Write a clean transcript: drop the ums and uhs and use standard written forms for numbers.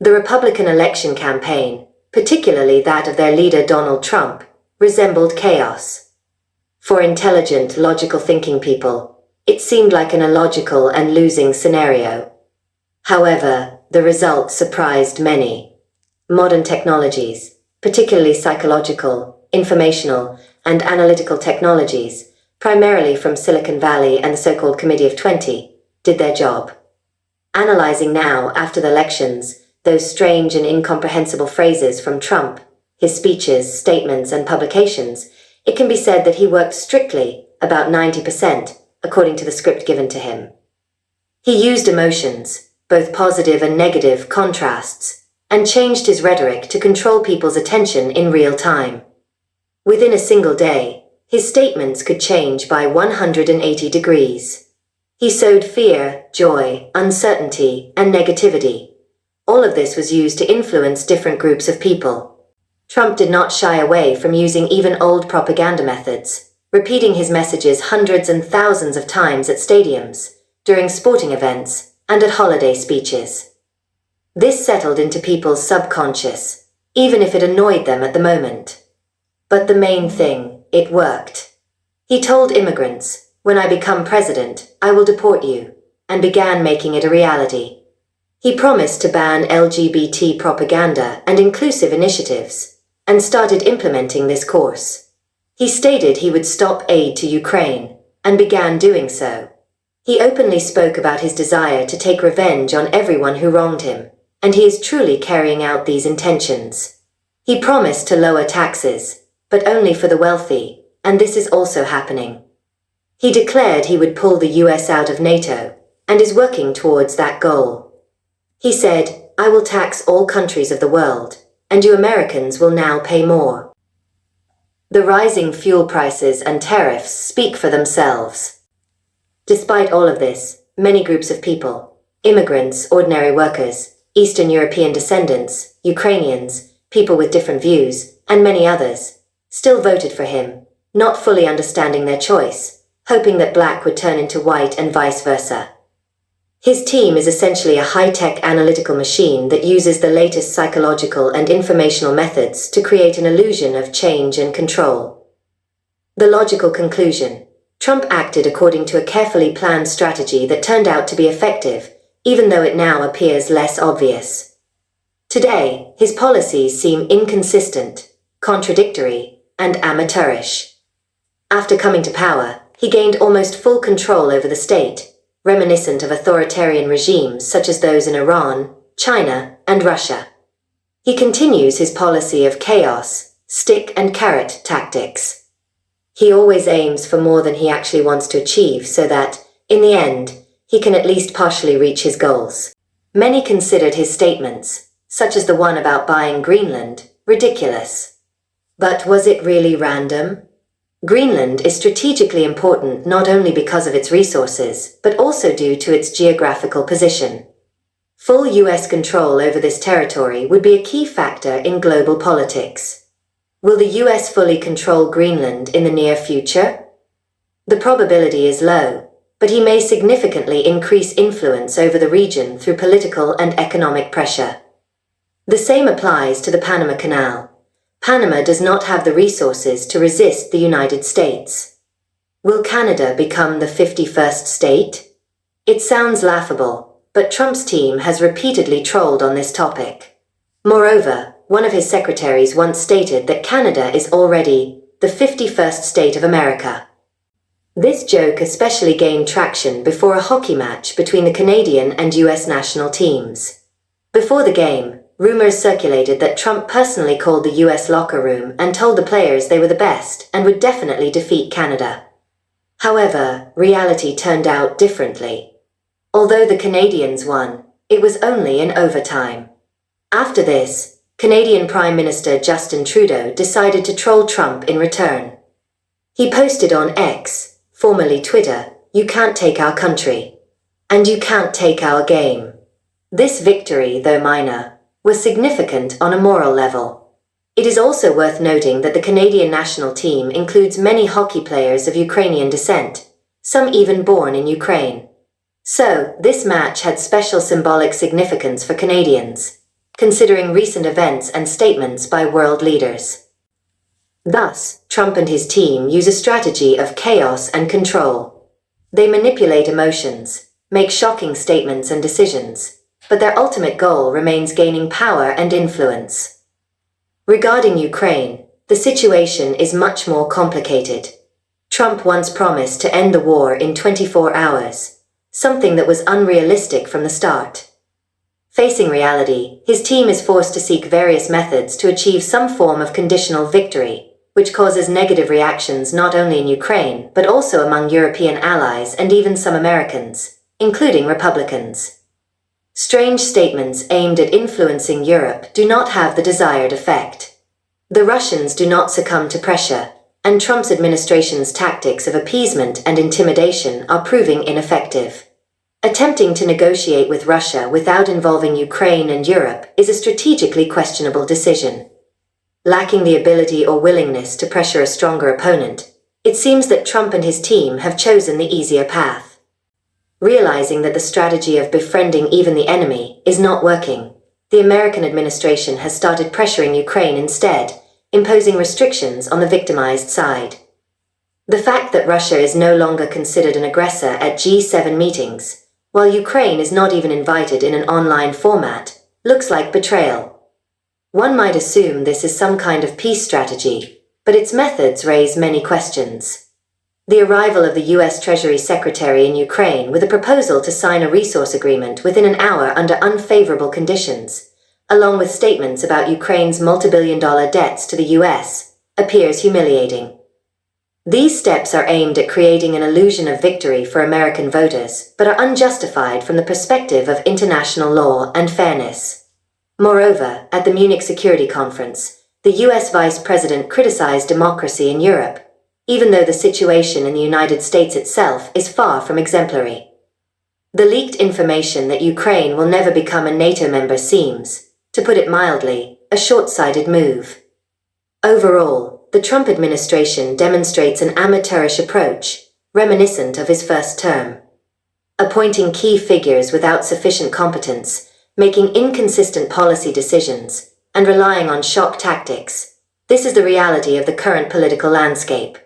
The Republican election campaign, particularly that of their leader Donald Trump, resembled chaos. For intelligent, logical thinking people, it seemed like an illogical and losing scenario. However, the results surprised many. Modern technologies, particularly psychological, informational, and analytical technologies, primarily from Silicon Valley and the so-called Committee of 20, did their job. Analyzing now, after the elections, those strange and incomprehensible phrases from Trump, his speeches, statements, and publications, it can be said that he worked strictly, about 90%, according to the script given to him. He used emotions, both positive and negative contrasts, and changed his rhetoric to control people's attention in real time. Within a single day, his statements could change by 180 degrees. He sowed fear, joy, uncertainty, and negativity. All of this was used to influence different groups of people. Trump did not shy away from using even old propaganda methods, repeating his messages hundreds and thousands of times at stadiums, during sporting events, and at holiday speeches. This settled into people's subconscious, even if it annoyed them at the moment. But the main thing, it worked. He told immigrants, "When I become president, I will deport you," and began making it a reality. He promised to ban LGBT propaganda and inclusive initiatives, and started implementing this course. He stated he would stop aid to Ukraine, and began doing so. He openly spoke about his desire to take revenge on everyone who wronged him, and he is truly carrying out these intentions. He promised to lower taxes, but only for the wealthy, and this is also happening. He declared he would pull the US out of NATO, and is working towards that goal. He said, "I will tax all countries of the world, and you Americans will now pay more." The rising fuel prices and tariffs speak for themselves. Despite all of this, many groups of people, immigrants, ordinary workers, Eastern European descendants, Ukrainians, people with different views, and many others, still voted for him, not fully understanding their choice, hoping that black would turn into white and vice versa. His team is essentially a high-tech analytical machine that uses the latest psychological and informational methods to create an illusion of change and control. The logical conclusion: Trump acted according to a carefully planned strategy that turned out to be effective, even though it now appears less obvious. Today, his policies seem inconsistent, contradictory, and amateurish. After coming to power, he gained almost full control over the state, reminiscent of authoritarian regimes such as those in Iran, China, and Russia. He continues his policy of chaos, stick and carrot tactics. He always aims for more than he actually wants to achieve so that, in the end, he can at least partially reach his goals. Many considered his statements, such as the one about buying Greenland, ridiculous. But was it really random? Greenland is strategically important not only because of its resources, but also due to its geographical position. Full US control over this territory would be a key factor in global politics. Will the US fully control Greenland in the near future? The probability is low, but he may significantly increase influence over the region through political and economic pressure. The same applies to the Panama Canal. Panama does not have the resources to resist the United States. Will Canada become the 51st state? It sounds laughable, but Trump's team has repeatedly trolled on this topic. Moreover, one of his secretaries once stated that Canada is already the 51st state of America. This joke especially gained traction before a hockey match between the Canadian and US national teams. Before the game, rumors circulated that Trump personally called the US locker room and told the players they were the best and would definitely defeat Canada. However, reality turned out differently. Although the Canadians won, it was only in overtime. After this, Canadian Prime Minister Justin Trudeau decided to troll Trump in return. He posted on X, formerly Twitter, "You can't take our country. And you can't take our game." This victory, though minor, was significant on a moral level. It is also worth noting that the Canadian national team includes many hockey players of Ukrainian descent, some even born in Ukraine. So, this match had special symbolic significance for Canadians. considering recent events and statements by world leaders. Thus, Trump and his team use a strategy of chaos and control. They manipulate emotions, make shocking statements and decisions, but their ultimate goal remains gaining power and influence. Regarding Ukraine, the situation is much more complicated. Trump once promised to end the war in 24 hours, something that was unrealistic from the start. Facing reality, his team is forced to seek various methods to achieve some form of conditional victory, which causes negative reactions not only in Ukraine but also among European allies and even some Americans, including Republicans. Strange statements aimed at influencing Europe do not have the desired effect. The Russians do not succumb to pressure, and Trump's administration's tactics of appeasement and intimidation are proving ineffective. Attempting to negotiate with Russia without involving Ukraine and Europe is a strategically questionable decision. Lacking the ability or willingness to pressure a stronger opponent, it seems that Trump and his team have chosen the easier path. Realizing that the strategy of befriending even the enemy is not working, the American administration has started pressuring Ukraine instead, imposing restrictions on the victimized side. The fact that Russia is no longer considered an aggressor at G7 meetings, while Ukraine is not even invited in an online format, looks like betrayal. One might assume this is some kind of peace strategy, but its methods raise many questions. The arrival of the U.S. Treasury Secretary in Ukraine with a proposal to sign a resource agreement within an hour under unfavorable conditions, along with statements about Ukraine's multi-billion-dollar debts to the U.S., appears humiliating. These steps are aimed at creating an illusion of victory for American voters, but are unjustified from the perspective of international law and fairness. Moreover, at the Munich Security Conference, the U.S. Vice President criticized democracy in Europe, even though the situation in the United States itself is far from exemplary. The leaked information that Ukraine will never become a NATO member seems, to put it mildly, a short-sighted move. Overall, the Trump administration demonstrates an amateurish approach, reminiscent of his first term. Appointing key figures without sufficient competence, making inconsistent policy decisions, and relying on shock tactics. This is the reality of the current political landscape.